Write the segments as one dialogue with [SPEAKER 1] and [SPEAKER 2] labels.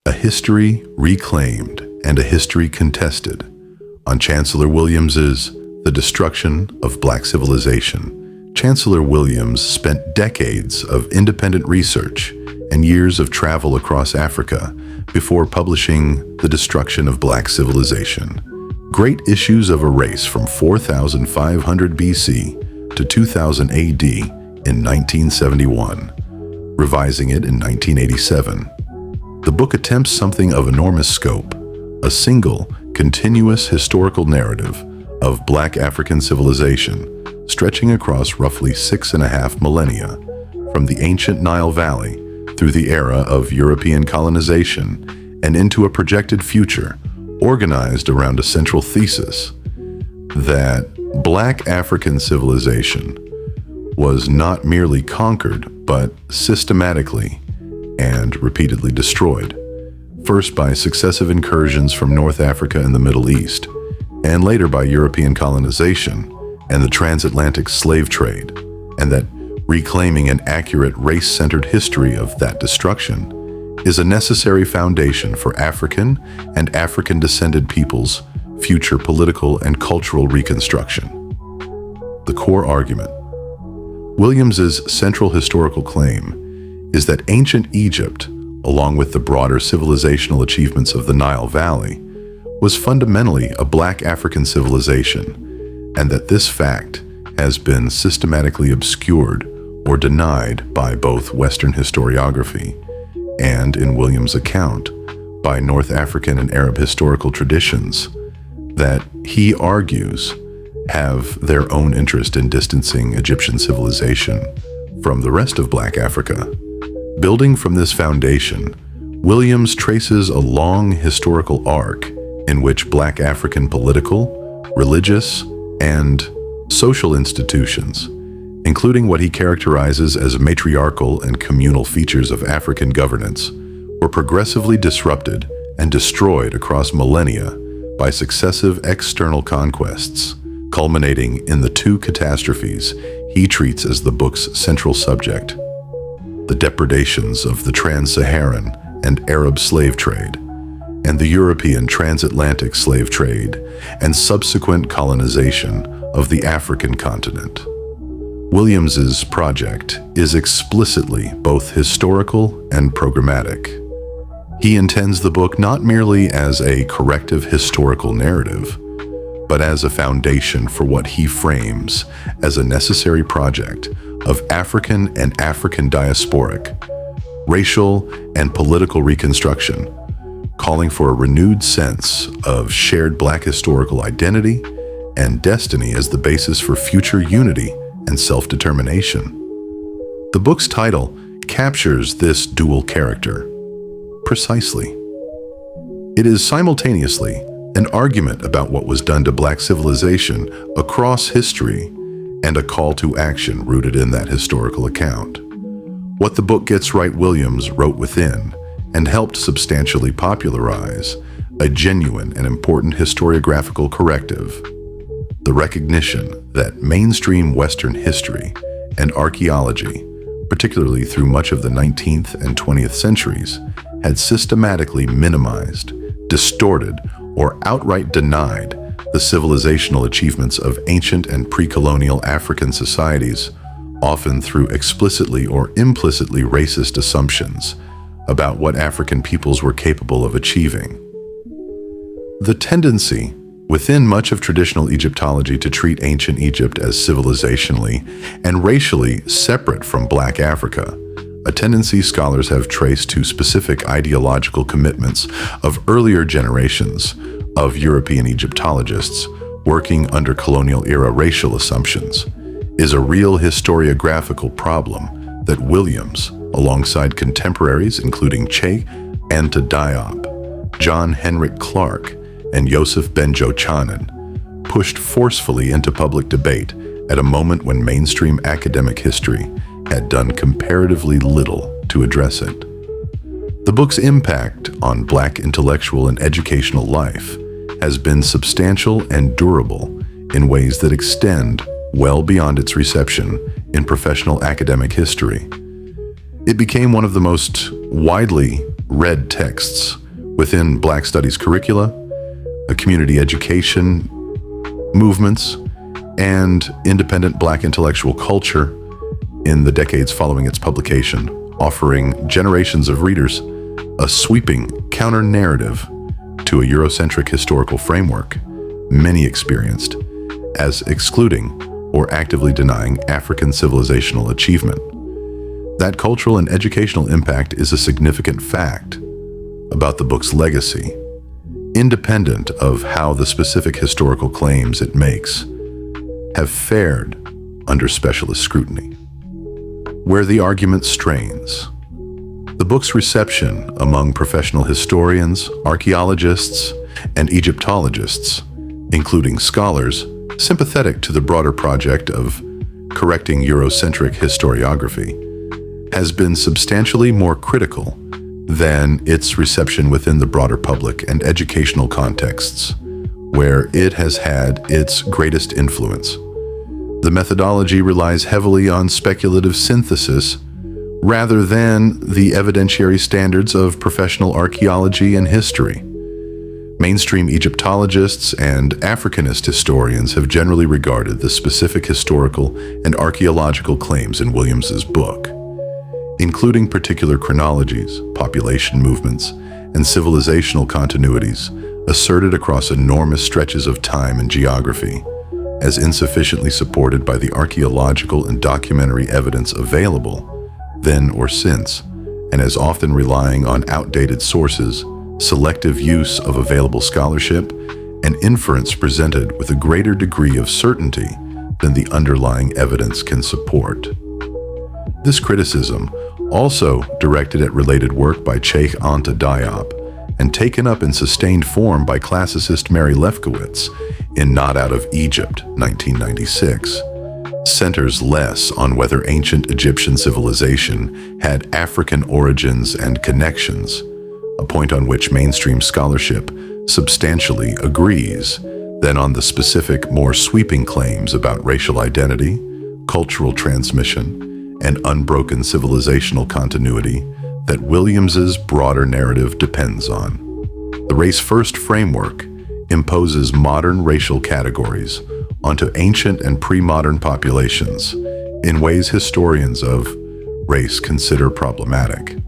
[SPEAKER 1] A history reclaimed and a history contested on Chancellor Williams's The Destruction of Black Civilization. Chancellor Williams spent decades of independent research and years of travel across Africa before publishing The Destruction of Black Civilization. Great Issues of a Race from 4500 BC to 2000 AD in 1971, revising it in 1987. The book attempts something of enormous scope, a single, continuous historical narrative of Black African civilization stretching across roughly 6.5 millennia, from the ancient Nile Valley through the era of European colonization and into a projected future organized around a central thesis that Black African civilization was not merely conquered, but systematically and repeatedly destroyed, first by successive incursions from North Africa and the Middle East, and later by European colonization and the transatlantic slave trade, and that reclaiming an accurate race-centered history of that destruction is a necessary foundation for African and African-descended peoples' future political and cultural reconstruction. The core argument. Williams's central historical claim is that ancient Egypt, along with the broader civilizational achievements of the Nile Valley, was fundamentally a Black African civilization, and that this fact has been systematically obscured or denied by both Western historiography and, in Williams' account, by North African and Arab historical traditions that he argues have their own interest in distancing Egyptian civilization from the rest of Black Africa. Building from this foundation, Williams traces a long historical arc in which Black African political, religious, and social institutions, including what he characterizes as matriarchal and communal features of African governance, were progressively disrupted and destroyed across millennia by successive external conquests, culminating in the two catastrophes he treats as the book's central subject: the depredations of the trans-Saharan and Arab slave trade, and the European transatlantic slave trade and subsequent colonization of the African continent. Williams's project is explicitly both historical and programmatic. He intends the book not merely as a corrective historical narrative, but as a foundation for what he frames as a necessary project of African and African diasporic, racial and political reconstruction, calling for a renewed sense of shared Black historical identity and destiny as the basis for future unity and self-determination. The book's title captures this dual character precisely. It is simultaneously an argument about what was done to Black civilization across history and a call to action rooted in that historical account. What the Book Gets Right Williams wrote within and helped substantially popularize a genuine and important historiographical corrective: the recognition that mainstream Western history and archaeology, particularly through much of the 19th and 20th centuries, had systematically minimized, distorted, or outright denied the civilizational achievements of ancient and pre-colonial African societies, often through explicitly or implicitly racist assumptions about what African peoples were capable of achieving. The tendency within much of traditional Egyptology to treat ancient Egypt as civilizationally and racially separate from Black Africa, a tendency scholars have traced to specific ideological commitments of earlier generations of European Egyptologists working under colonial-era racial assumptions, is a real historiographical problem that Williams, alongside contemporaries including Che Anta Diop, John Henrik Clarke, and Yosef Benjo-Chanan, pushed forcefully into public debate at a moment when mainstream academic history had done comparatively little to address it. The book's impact on Black intellectual and educational life has been substantial and durable in ways that extend well beyond its reception in professional academic history. It became one of the most widely read texts within Black Studies curricula, community education movements, and independent Black intellectual culture in the decades following its publication, offering generations of readers a sweeping counter-narrative to a Eurocentric historical framework many experienced as excluding or actively denying African civilizational achievement. That cultural and educational impact is a significant fact about the book's legacy, independent of how the specific historical claims it makes have fared under specialist scrutiny. Where the argument strains, the book's reception among professional historians, archaeologists, and Egyptologists, including scholars sympathetic to the broader project of correcting Eurocentric historiography, has been substantially more critical than its reception within the broader public and educational contexts, where it has had its greatest influence. The methodology relies heavily on speculative synthesis rather than the evidentiary standards of professional archaeology and history. Mainstream Egyptologists and Africanist historians have generally regarded the specific historical and archaeological claims in Williams's book, including particular chronologies, population movements, and civilizational continuities asserted across enormous stretches of time and geography, as insufficiently supported by the archaeological and documentary evidence available then or since, and as often relying on outdated sources, selective use of available scholarship, and inference presented with a greater degree of certainty than the underlying evidence can support. This criticism, also directed at related work by Cheikh Anta Diop and taken up in sustained form by classicist Mary Lefkowitz in Not Out of Egypt, 1996, centers less on whether ancient Egyptian civilization had African origins and connections, a point on which mainstream scholarship substantially agrees, than on the specific, more sweeping claims about racial identity, cultural transmission, and unbroken civilizational continuity that Williams's broader narrative depends on. The race-first framework imposes modern racial categories onto ancient and pre-modern populations in ways historians of race consider problematic.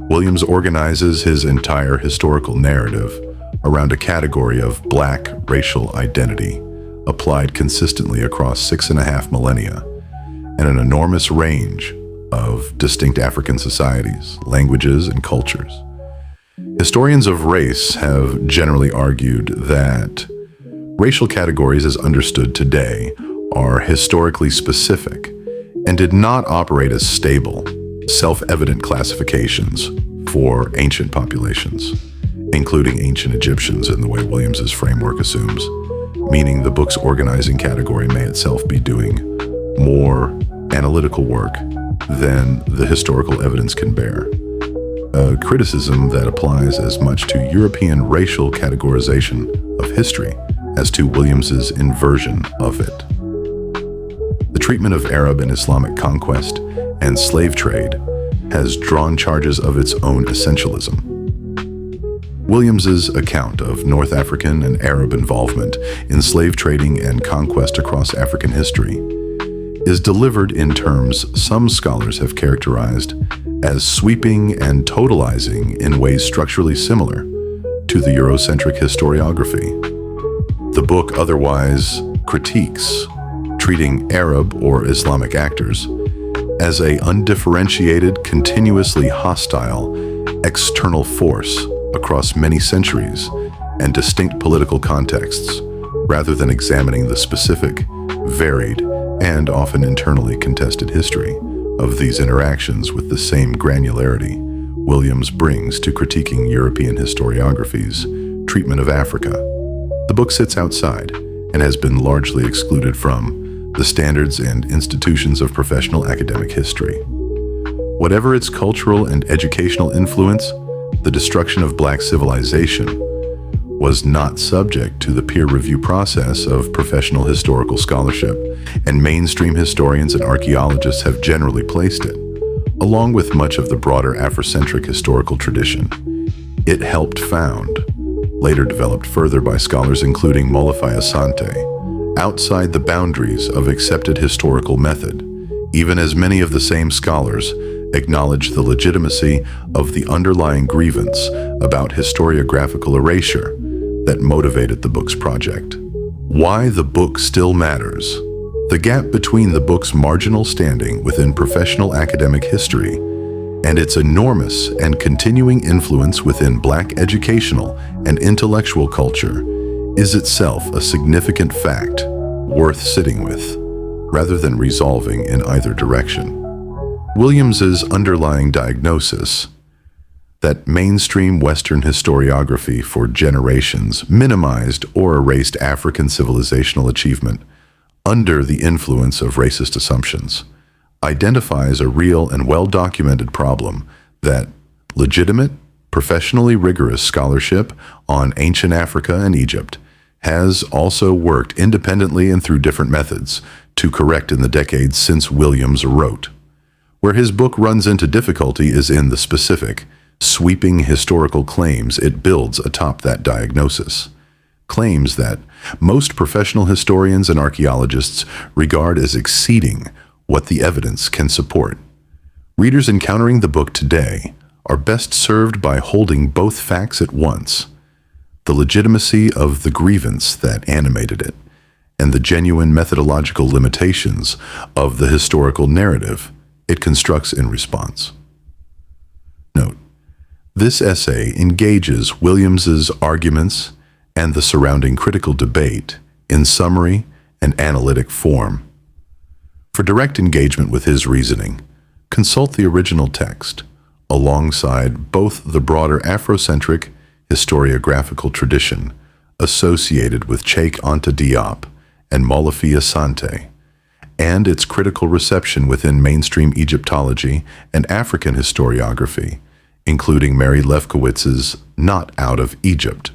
[SPEAKER 1] Williams organizes his entire historical narrative around a category of Black racial identity applied consistently across 6.5 millennia and an enormous range of distinct African societies, languages, and cultures. Historians of race have generally argued that racial categories as understood today are historically specific and did not operate as stable, self-evident classifications for ancient populations, including ancient Egyptians in the way Williams's framework assumes, meaning the book's organizing category may itself be doing more analytical work than the historical evidence can bear. A criticism that applies as much to European racial categorization of history as to Williams's inversion of it. The treatment of Arab and Islamic conquest and slave trade has drawn charges of its own essentialism. Williams's account of North African and Arab involvement in slave trading and conquest across African history is delivered in terms some scholars have characterized as sweeping and totalizing in ways structurally similar to the Eurocentric historiography. The book otherwise critiques treating Arab or Islamic actors as an undifferentiated, continuously hostile external force across many centuries and distinct political contexts, rather than examining the specific, varied, and often internally contested history of these interactions with the same granularity Williams brings to critiquing European historiography's treatment of Africa. The book sits outside and has been largely excluded from the standards and institutions of professional academic history. Whatever its cultural and educational influence, the destruction of Black civilization was not subject to the peer review process of professional historical scholarship, and mainstream historians and archaeologists have generally placed it along with much of the broader Afrocentric historical tradition. It helped found, later developed further by scholars including Molefi Asante, outside the boundaries of accepted historical method, even as many of the same scholars acknowledge the legitimacy of the underlying grievance about historiographical erasure that motivated the book's project. Why the book still matters. The gap between the book's marginal standing within professional academic history and its enormous and continuing influence within Black educational and intellectual culture is itself a significant fact worth sitting with, rather than resolving in either direction. Williams's underlying diagnosis that mainstream Western historiography for generations minimized or erased African civilizational achievement under the influence of racist assumptions identifies a real and well-documented problem that legitimate, professionally rigorous scholarship on ancient Africa and Egypt has also worked independently and through different methods to correct in the decades since Williams wrote. Where his book runs into difficulty is in the specific, sweeping historical claims it builds atop that diagnosis. Claims that most professional historians and archaeologists regard as exceeding what the evidence can support. Readers encountering the book today are best served by holding both facts at once: the legitimacy of the grievance that animated it, and the genuine methodological limitations of the historical narrative it constructs in response. Note: this essay engages Williams's arguments and the surrounding critical debate in summary and analytic form. For direct engagement with his reasoning, consult the original text, alongside both the broader Afrocentric historiographical tradition associated with Cheikh Anta Diop and Molefi Asante, and its critical reception within mainstream Egyptology and African historiography, including Mary Lefkowitz's Not Out of Egypt